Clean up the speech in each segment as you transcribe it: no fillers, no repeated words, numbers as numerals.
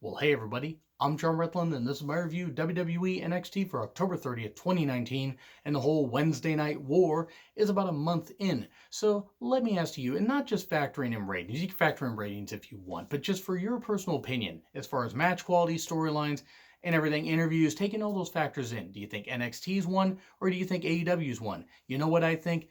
Well, hey everybody, I'm John Retland, and this is my review of WWE NXT for October 30th, 2019, and the whole Wednesday Night War is about a month in. So let me ask you, and not just factoring in ratings, you can factor in ratings if you want, but just for your personal opinion, as far as match quality, storylines, and everything, interviews, taking all those factors in, do you think NXT's won, or do you think AEW's won? You know what I think?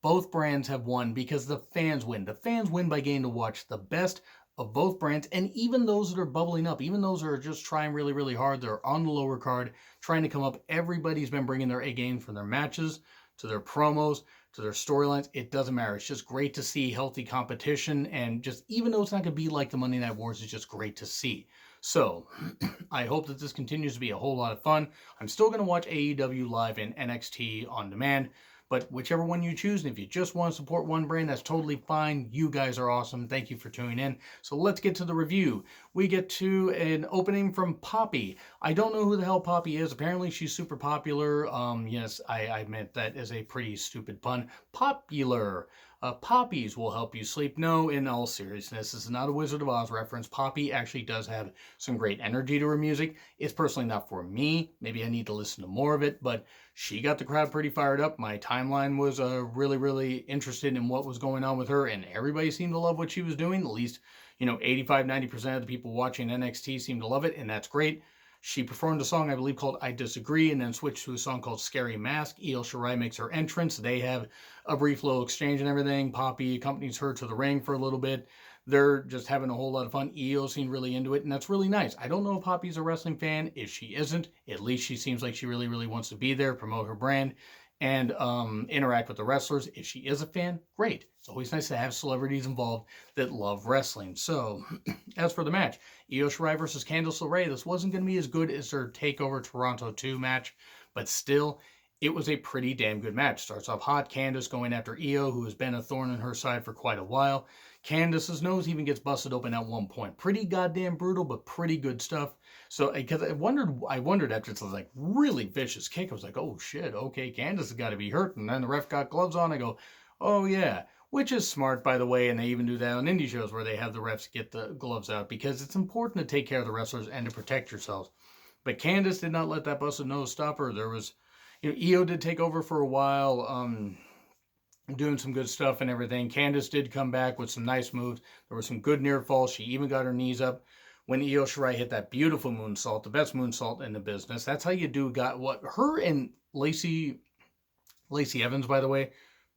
Both brands have won because the fans win. The fans win by getting to watch the best of both brands, and even those that are bubbling up, even those that are just trying really, really hard, they're on the lower card, trying to come up. Everybody's been bringing their A game from their matches, to their promos, to their storylines. It doesn't matter. It's just great to see healthy competition, and just even though it's not going to be like the Monday Night Wars, it's just great to see. So, I hope that this continues to be a whole lot of fun. I'm still going to watch AEW live and NXT on demand. But whichever one you choose, and if you just want to support one brand, that's totally fine. You guys are awesome. Thank you for tuning in. So let's get to the review. We get to an opening from Poppy. I don't know who the hell Poppy is. Apparently she's super popular. Yes, I meant that as a pretty stupid pun. Popular. Poppies will help you sleep. No, in all seriousness, this is not a Wizard of Oz reference. Poppy actually does have some great energy to her music. It's personally not for me. Maybe I need to listen to more of it, but she got the crowd pretty fired up. My timeline was really interested in what was going on with her, and everybody seemed to love what she was doing. At least, 85-90% of the people watching NXT seemed to love it, and that's great. She performed a song, I believe, called I Disagree, and then switched to a song called Scary Mask. Io Shirai makes her entrance. They have a brief little exchange and everything. Poppy accompanies her to the ring for a little bit. They're just having a whole lot of fun. Io seemed really into it, and that's really nice. I don't know if Poppy's a wrestling fan. If she isn't, at least she seems like she really wants to be there, promote her brand, and interact with the wrestlers. If she is a fan, great. It's always nice to have celebrities involved that love wrestling. So, as for the match, Io Shirai versus Candice LeRae, this wasn't going to be as good as their TakeOver Toronto 2 match, but still, it was a pretty damn good match. Starts off hot, Candice going after Io, who has been a thorn in her side for quite a while. Candice's nose even gets busted open at one point. Pretty goddamn brutal, but pretty good stuff. So, because I wondered after it's like really vicious kick. I was like, oh shit, okay, Candice has got to be hurt. And then the ref got gloves on. I go, oh yeah. Which is smart, by the way, and they even do that on indie shows where they have the refs get the gloves out because it's important to take care of the wrestlers and to protect yourselves. But Candice did not let that busted nose stop her. There was, Io did take over for a while, doing some good stuff and everything. Candice did come back with some nice moves. There were some good near falls. She even got her knees up when Io Shirai hit that beautiful moonsault, the best moonsault in the business. That's how you do her and Lacey Evans, by the way,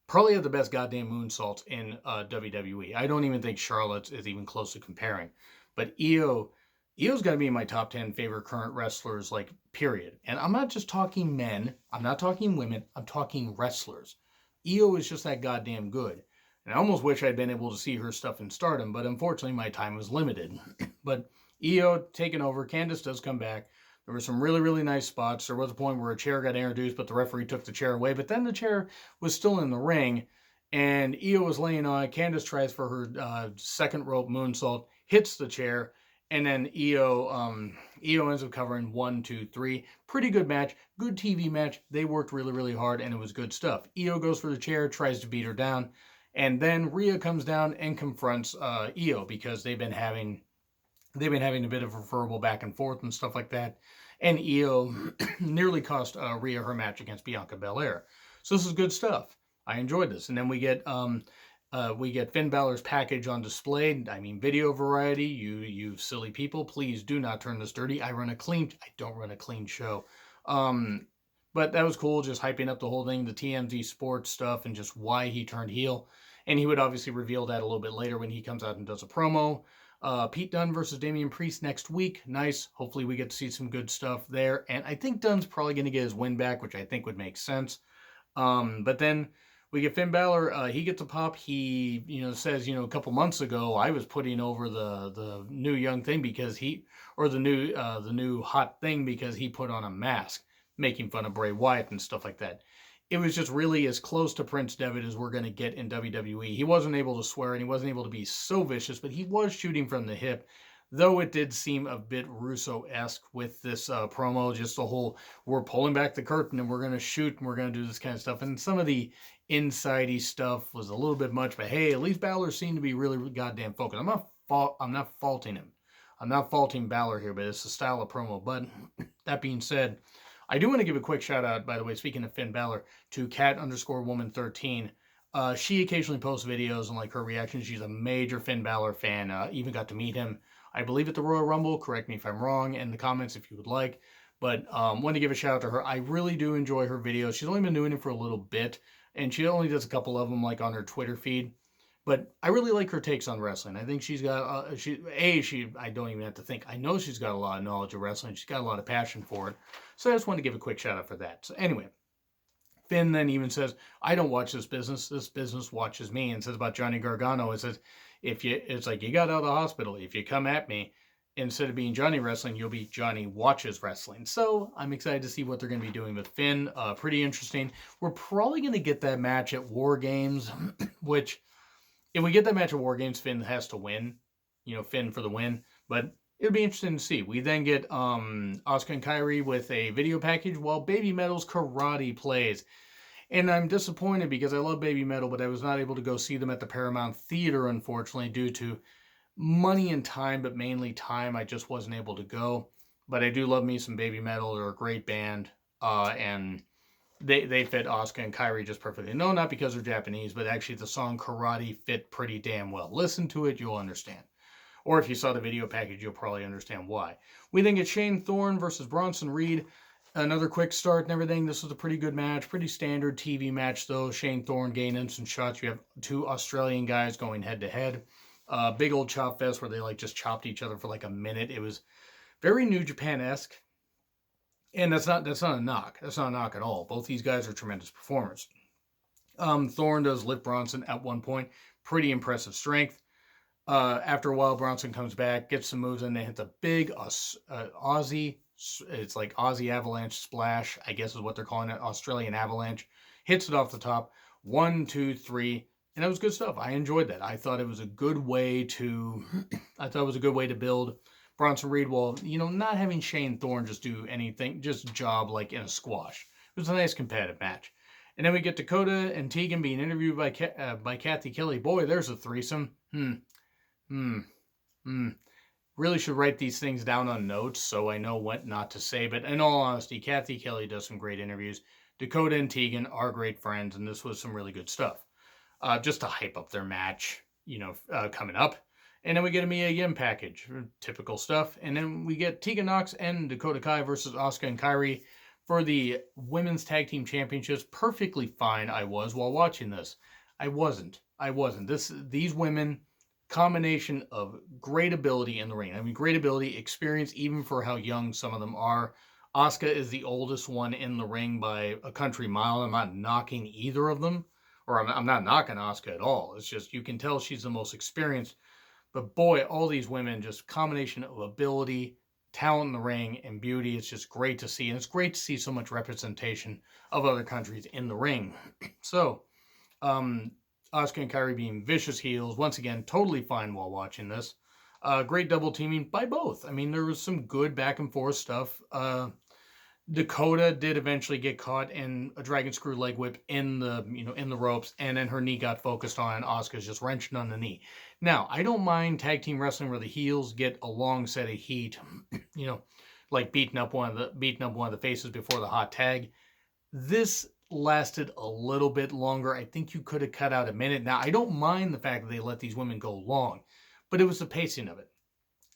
probably have the best goddamn moonsaults in WWE. I don't even think Charlotte's is even close to comparing. But Io's got to be in my top 10 favorite current wrestlers, like, period. And I'm not just talking men. I'm not talking women. I'm talking wrestlers. Io is just that goddamn good. And I almost wish I'd been able to see her stuff in Stardom, but unfortunately my time was limited. But Io taking over. Candice does come back. There were some really nice spots. There was a point where a chair got introduced, but the referee took the chair away. But then the chair was still in the ring, and Io was laying on it. Candice tries for her second rope moonsault, hits the chair, and then Io ends up covering 1, 2, 3. Pretty good match. Good TV match. They worked really hard, and it was good stuff. Io goes for the chair, tries to beat her down, and then Rhea comes down and confronts Io because they've been having a bit of a verbal back and forth and stuff like that. And Io nearly cost Rhea her match against Bianca Belair. So this is good stuff. I enjoyed this. And then we get Finn Balor's package on display. I mean, video variety. You silly people, please do not turn this dirty. I don't run a clean show. But that was cool, just hyping up the whole thing, the TMZ sports stuff, and just why he turned heel. And he would obviously reveal that a little bit later when he comes out and does a promo. Pete Dunne versus Damian Priest next week. Nice. Hopefully we get to see some good stuff there. And I think Dunne's probably going to get his win back, which I think would make sense. But then we get Finn Balor. He gets a pop. He, says, a couple months ago, I was putting over the new young thing because the new hot thing because he put on a mask, making fun of Bray Wyatt and stuff like that. It was just really as close to Prince Devitt as we're going to get in WWE. He wasn't able to swear and he wasn't able to be so vicious, but he was shooting from the hip, though it did seem a bit Russo-esque with this promo, just the whole, we're pulling back the curtain and we're going to shoot and we're going to do this kind of stuff. And some of the inside-y stuff was a little bit much, but hey, at least Balor seemed to be really goddamn focused. I'm not faulting him. I'm not faulting Balor here, but it's the style of promo. But that being said, I do want to give a quick shout out, by the way, speaking of Finn Balor, to cat_woman13. She occasionally posts videos and like her reactions. She's a major Finn Balor fan. Even got to meet him, I believe, at the Royal Rumble. Correct me if I'm wrong in the comments if you would like. But wanted to give a shout out to her. I really do enjoy her videos. She's only been doing it for a little bit, and she only does a couple of them like on her Twitter feed. But I really like her takes on wrestling. I think she's got I don't even have to think. I know she's got a lot of knowledge of wrestling. She's got a lot of passion for it. So I just wanted to give a quick shout out for that. So anyway, Finn then even says, I don't watch this business watches me, and says about Johnny Gargano, it says, it's like, you got out of the hospital. If you come at me, instead of being Johnny Wrestling, you'll be Johnny Watches Wrestling. So I'm excited to see what they're going to be doing with Finn. Pretty interesting. We're probably going to get that match at War Games, which, if we get that match at War Games, Finn has to win. Finn for the win. But it'll be interesting to see. We then get Asuka and Kyrie with a video package while Baby Metal's Karate plays. And I'm disappointed because I love Baby Metal, but I was not able to go see them at the Paramount Theater, unfortunately, due to money and time, but mainly time. I just wasn't able to go. But I do love me some Baby Metal. They're a great band. And they fit Asuka and Kyrie just perfectly. No, not because they're Japanese, but actually the song Karate fit pretty damn well. Listen to it, you'll understand. Or if you saw the video package, you'll probably understand why. We then get Shane Thorn versus Bronson Reed. Another quick start and everything. This was a pretty good match. Pretty standard TV match, though. Shane Thorn gained instant shots. You have two Australian guys going head-to-head. Big old chop fest where they just chopped each other for like a minute. It was very New Japan-esque. And that's not a knock. That's not a knock at all. Both these guys are tremendous performers. Thorn does lift Bronson at one point. Pretty impressive strength. After a while, Bronson comes back, gets some moves, and they hit the big Aussie. It's like Aussie Avalanche splash, I guess is what they're calling it. Australian Avalanche. Hits it off the top. 1, 2, 3. And it was good stuff. I enjoyed that. I thought it was a good way to build Bronson Reed while, not having Shane Thorn just do anything, just job like in a squash. It was a nice competitive match. And then we get Dakota and Tegan being interviewed by Kathy Kelly. Boy, there's a threesome. Really should write these things down on notes so I know what not to say. But in all honesty, Kathy Kelly does some great interviews. Dakota and Tegan are great friends, and this was some really good stuff. Just to hype up their match, coming up. And then we get a Mia Yim package, typical stuff. And then we get Tegan Nox and Dakota Kai versus Asuka and Kyrie for the Women's Tag Team Championships. Perfectly fine I was while watching this. I wasn't. These women, combination of great ability in the ring. I mean, great ability, experience, even for how young some of them are. Asuka is the oldest one in the ring by a country mile. I'm not knocking either of them, or I'm not knocking Asuka at all. It's just you can tell she's the most experienced. But boy, all these women, just combination of ability, talent in the ring, and beauty. It's just great to see. And it's great to see so much representation of other countries in the ring. So, Asuka and Kyrie being vicious heels. Once again, totally fine while watching this. Great double teaming by both. I mean, there was some good back and forth stuff. Dakota did eventually get caught in a dragon screw leg whip in the ropes, and then her knee got focused on, and Asuka's just wrenching on the knee. Now, I don't mind tag team wrestling where the heels get a long set of heat, like beating up one of the faces before the hot tag. This lasted a little bit longer. I think you could have cut out a minute. Now, I don't mind the fact that they let these women go long, but it was the pacing of it.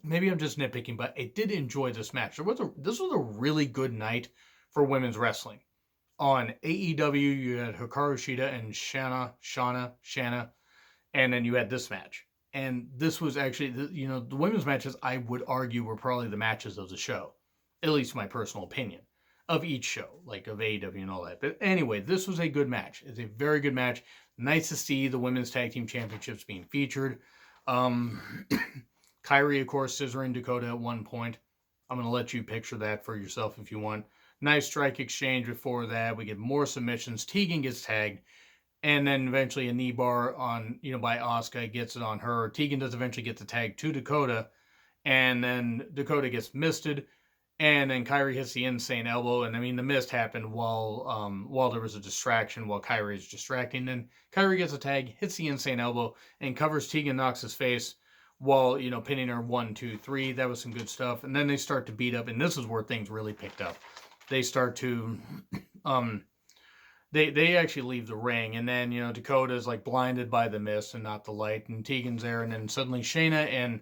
Maybe I'm just nitpicking, but I did enjoy this match. This was a really good night for women's wrestling. On AEW, you had Hikaru Shida and Shayna, and then you had this match. And this was actually, the women's matches, I would argue, were probably the matches of the show. At least my personal opinion of each show, like of AEW and all that. But anyway, this was a good match. It's a very good match. Nice to see the Women's Tag Team Championships being featured. Kyrie, of course, scissoring Dakota at one point. I'm going to let you picture that for yourself if you want. Nice strike exchange before that. We get more submissions. Tegan gets tagged. And then eventually a knee bar on, by Asuka gets it on her. Tegan does eventually get the tag to Dakota. And then Dakota gets misted. And then Kyrie hits the insane elbow. And I mean, the mist happened while there was a distraction, while Kyrie's distracting. Then Kyrie gets a tag, hits the insane elbow, and covers Tegan Nox's face while, pinning her 1, 2, 3. That was some good stuff. And then they start to beat up, and this is where things really picked up. They start to, they actually leave the ring, and then, Dakota's like blinded by the mist and not the light, and Tegan's there, and then suddenly Shayna and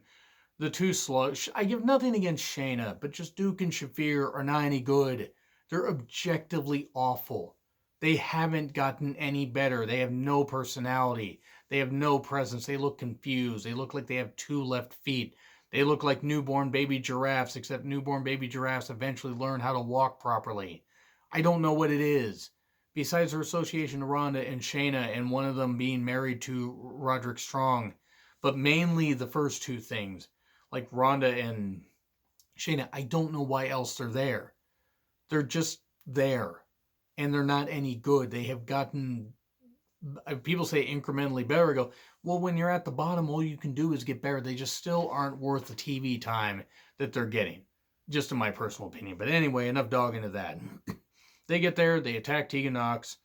the two slow. I give nothing against Shayna, but just Duke and Shafir are not any good. They're objectively awful. They haven't gotten any better. They have no personality. They have no presence. They look confused. They look like they have 2 left feet. They look like newborn baby giraffes, except newborn baby giraffes eventually learn how to walk properly. I don't know what it is. Besides her association to Ronda and Shayna, and one of them being married to Roderick Strong, but mainly the first 2 things, like Ronda and Shayna, I don't know why else they're there. They're just there. And they're not any good. They have gotten, people say incrementally better. I go, well, when you're at the bottom, all you can do is get better. They just still aren't worth the TV time that they're getting. Just in my personal opinion. But anyway, enough dog into that. They get there, they attack Tegan Nox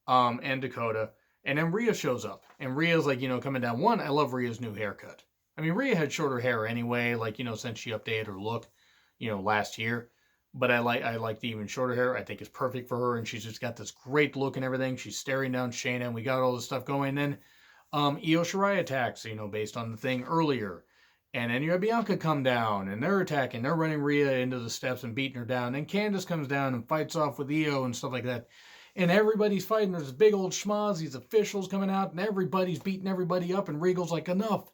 and Dakota. And then Rhea shows up. And Rhea's like, coming down. One, I love Rhea's new haircut. I mean, Rhea had shorter hair anyway, like, since she updated her look, last year. But I like the even shorter hair. I think it's perfect for her, and she's just got this great look and everything. She's staring down Shayna, and we got all this stuff going. Then Io Shirai attacks, based on the thing earlier. And then you have Bianca come down, and they're attacking. They're running Rhea into the steps and beating her down. And Candice comes down and fights off with Io and stuff like that. And everybody's fighting. There's big old schmoz, these officials coming out, and everybody's beating everybody up. And Regal's like, enough.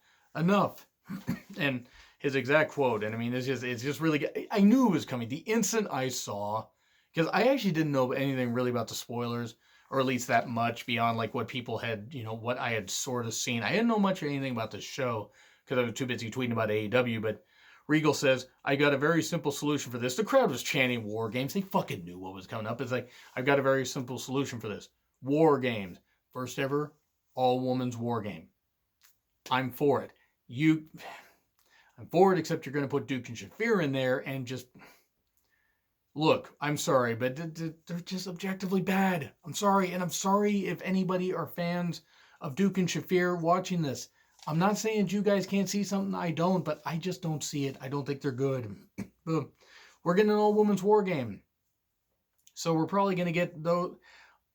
And his exact quote, and I mean, it's just really good. I knew it was coming. The instant I saw, because I actually didn't know anything really about the spoilers, or at least that much beyond like what people had, what I had sort of seen. I didn't know much or anything about this show because I was too busy tweeting about AEW, but Regal says, I got a very simple solution for this. The crowd was chanting War Games. They fucking knew what was coming up. It's like, I've got a very simple solution for this. War Games. First ever all-women's War Game. I'm for it. I'm for it, except you're going to put Duke and Shafir in there and just... Look, I'm sorry, but they're just objectively bad. I'm sorry, and I'm sorry if anybody are fans of Duke and Shafir watching this. I'm not saying you guys can't see something I don't, but I just don't see it. I don't think they're good. We're getting an all-women's War Game. So we're probably going to get, though...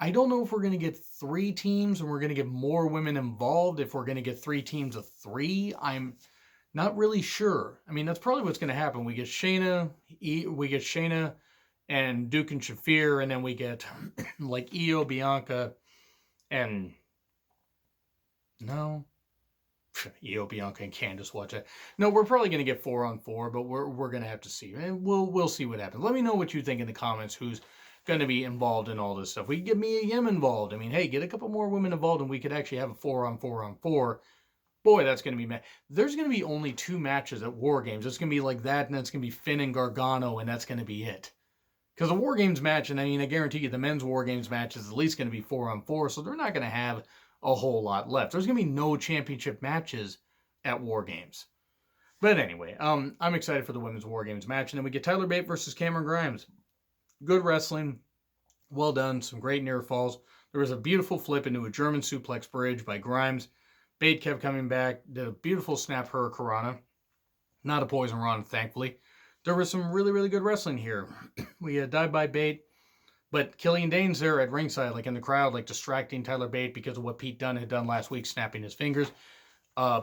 I don't know if we're going to get 3 teams and we're going to get more women involved. If we're going to get 3 teams of 3, I'm not really sure. I mean, that's probably what's going to happen. We get Shayna and Duke and Shafir, and then we get like Io, Bianca, and no, Io, Bianca, and Candice. Watch it. No, we're probably going to get 4-on-4, but we're going to have to see, and we'll see what happens. Let me know what you think in the comments. Who's going to be involved in all this stuff? We can get Mia Yim involved. I mean, hey, get a couple more women involved, and we could actually have a 4-on-4-on-4. Boy, that's going to be mad. There's going to be only 2 matches at War Games. It's going to be like that, and that's going to be Finn and Gargano, and that's going to be it. Because the War Games match, and I mean, I guarantee you the men's War Games match is at least going to be 4-on-4, so they're not going to have a whole lot left. There's going to be no championship matches at War Games. But anyway, I'm excited for the women's War Games match, and then we get Tyler Bate versus Cameron Grimes. Good wrestling. Well done. Some great near falls. There was a beautiful flip into a German suplex bridge by Grimes. Bate kept coming back. Did a beautiful snap hurricanrana. Not a poison rana, thankfully. There was some really, really good wrestling here. We had dive by Bate. But Killian Dane's there at ringside, like in the crowd, like distracting Tyler Bate because of what Pete Dunne had done last week, snapping his fingers.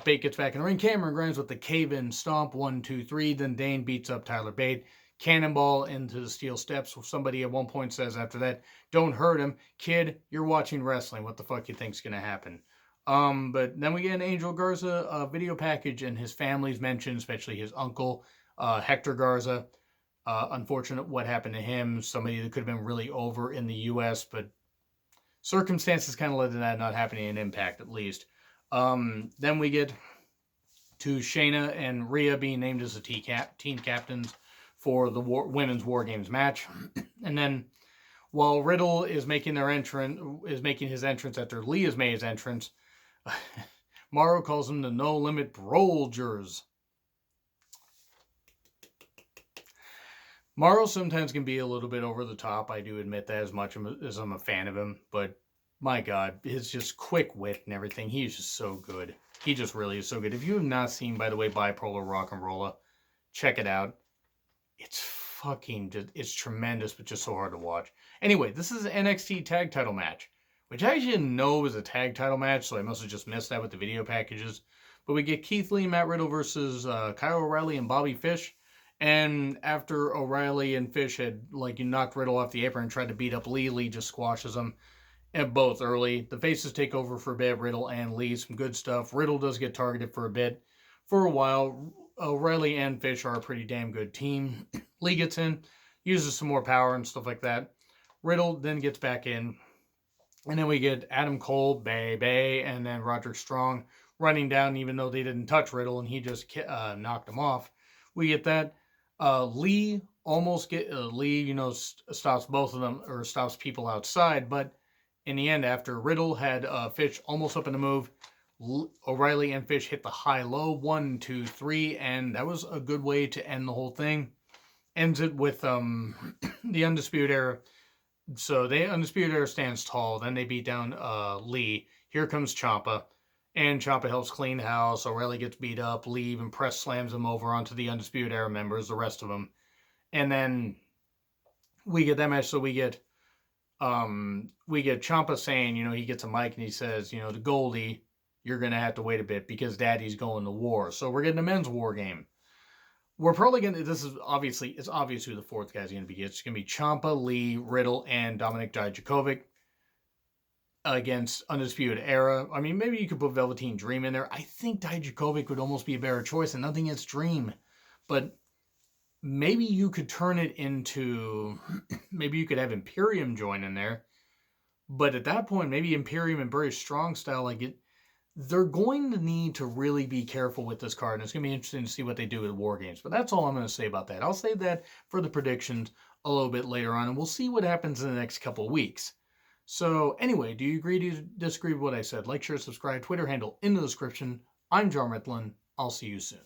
Bate gets back in the ring. Cameron Grimes with the cave-in stomp. 1, 2, 3. Then Dane beats up Tyler Bate. Cannonball into the steel steps. Somebody at one point says after that, don't hurt him. Kid, you're watching wrestling. What the fuck you think's going to happen? But then we get an Angel Garza video package, and his family's mentioned, especially his uncle, Hector Garza. Unfortunate what happened to him. Somebody that could have been really over in the U.S., but circumstances kind of led to that not happening in Impact, at least. Then we get to Shayna and Rhea being named as the team captains for the women's War Games match. And then while Riddle is making his entrance after Lee has made his entrance, Morrow calls them the No Limit Brolgers. Morrow sometimes can be a little bit over the top. I do admit that, as much as I'm a fan of him. But my God, his just quick wit and everything. He's just so good. He just really is so good. If you have not seen, by the way, Bipolar Rock and Rolla, check it out. It's fucking just, it's tremendous, but just so hard to watch. Anyway, this is an NXT tag title match, which I actually didn't know was a tag title match, so I must have just missed that with the video packages. But we get Keith Lee and Matt Riddle versus Kyle O'Reilly and Bobby Fish. And after O'Reilly and Fish had, like, knocked Riddle off the apron and tried to beat up Lee, Lee just squashes him. And both early. The faces take over for a bit, Riddle and Lee. Some good stuff. Riddle does get targeted for a bit. For a while, O'Reilly and Fish are a pretty damn good team. Lee gets in, uses some more power and stuff like that. Riddle then gets back in. And then we get Adam Cole, Bay, and then Roderick Strong running down, even though they didn't touch Riddle and he just knocked him off. We get that. Lee almost stops both of them, or stops people outside, but in the end, after Riddle had Fish almost up in the move, O'Reilly and Fish hit the high-low, 1, 2, 3, and that was a good way to end the whole thing. Ends it with the Undisputed Era. So the Undisputed Era stands tall. Then they beat down Lee. Here comes Ciampa. And Ciampa helps clean house. O'Reilly gets beat up. Lee even press slams him over onto the Undisputed Era members, the rest of them. And then we get that match. So we get Ciampa saying, he gets a mic and he says, to Goldie, you're going to have to wait a bit because Daddy's going to war. So we're getting a men's war game. We're probably going to, it's obvious who the fourth guy's going to be. It's going to be Ciampa, Lee, Riddle, and Dominik Dijakovic against Undisputed Era. I mean, maybe you could put Velveteen Dream in there. I think Dijakovic would almost be a better choice, and nothing against Dream. But maybe you could turn it into, maybe you could have Imperium join in there. But at that point, maybe Imperium and British Strong Style, they're going to need to really be careful with this card. And it's going to be interesting to see what they do with War Games. But that's all I'm going to say about that. I'll save that for the predictions a little bit later on. And we'll see what happens in the next couple of weeks. So anyway, do you agree, do you disagree with what I said? Like, share, subscribe, Twitter handle in the description. I'm John Ritlin. I'll see you soon.